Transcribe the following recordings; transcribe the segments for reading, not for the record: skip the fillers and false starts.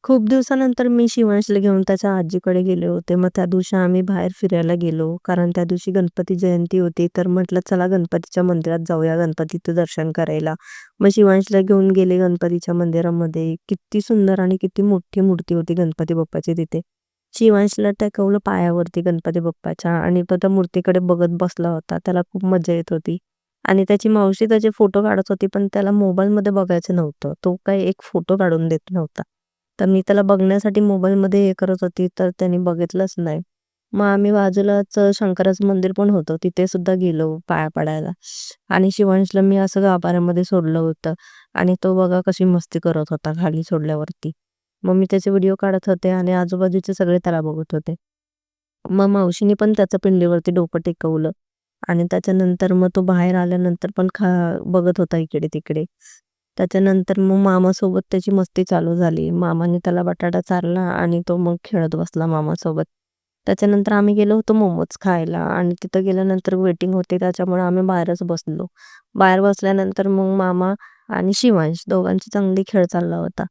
खूप दिवसानंतर मी शिवांशला घेऊन त्याच्या आजीकडे गेले होते. मग त्या दिवशी आम्ही बाहेर फिरायला गेलो. कारण त्या दिवशी गणपती जयंती होती. तर म्हटलं चला गणपतीच्या मंदिरात जाऊया गणपतीचं दर्शन करायला. मग शिवांशला घेऊन गेले गणपतीच्या मंदिरामध्ये. किती सुंदर आणि किती मोठी मूर्ती होती गणपती बाप्पाची तिथे. शिवांशला टेकवलं पायावरती गणपती बाप्पाच्या आणि तो त्या मूर्तीकडे बघत बसला होता. त्याला खूप मजा येत होती. आणि त्याची मावशी त्याचे फोटो काढत होती, पण त्याला मोबाईलमध्ये बघायचं नव्हतं. तो काही एक फोटो काढून देत नव्हता. तर मी त्याला बघण्यासाठी मोबाईलमध्ये हे करत होती, तर त्याने बघितलंच नाही. मग आम्ही बाजूलाच शंकराचं मंदिर पण होतं, तिथे सुद्धा गेलो पाया पडायला. आणि शिवांशला मी असं गाभाऱ्यामध्ये सोडलं होतं आणि तो बघा कशी मस्ती करत होता खाली सोडल्यावरती. मग मी त्याचे व्हिडिओ काढत होते आणि आजूबाजूचे सगळे त्याला बघत होते. मग मावशीने पण त्याच्या पिंडीवरती डोकं टेकवलं आणि त्याच्यानंतर मग तो बाहेर आल्यानंतर पण बघत होता इकडे-तिकडे. त्याच्यानंतर मग मामासोबत त्याची मस्ती चालू झाली. मामाने त्याला बटाटा चारला आणि तो मग खेळत बसला मामासोबत. त्याच्यानंतर आम्ही गेलो होतो मोमोज खायला आणि तिथं गेल्यानंतर वेटिंग होती त्याच्यामुळे आम्ही बाहेरच बसलो. बाहेर बसल्यानंतर मग मामा आणि शिवांश दोघांची चांगली खेळ चालला होता.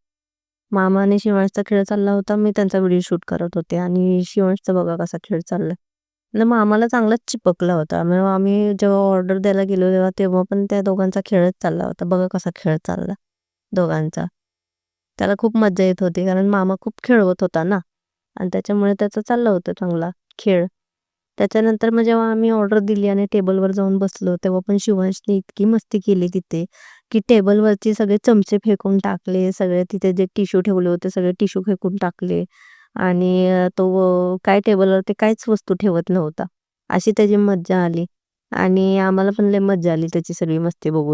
मामा आणि शिवांशचा खेळ चालला होता. मी त्यांचा व्हिडिओ शूट करत होते आणि शिवांशचा बघा कसा खेळ चाललाय. आणि मग आम्हाला चांगलाच चिपकला होता. मग आम्ही जेव्हा ऑर्डर द्यायला गेलो तेव्हा पण त्या दोघांचा खेळच चालला होता. बघा कसा खेळ चालला दोघांचा. त्याला खूप मज्जा येत होती कारण मामा खूप खेळवत होता ना आणि त्याच्यामुळे त्याचं चाललं होतं चांगला खेळ. त्याच्यानंतर मग जेव्हा आम्ही ऑर्डर दिली आणि टेबलवर जाऊन बसलो, तेव्हा पण शिवांशने इतकी मस्ती केली तिथे, की टेबलवरचे सगळे चमचे फेकून टाकले, सगळे तिथे जे टिश्यू ठेवले होते सगळे टिश्यू फेकून टाकले आणि तो काय टेबलवरती काहीच वस्तू ठेवत नव्हता. अशी त्याची मज्जा आली आणि आम्हाला पण लय मज्जा आली त्याची सगळी मस्ती बघून.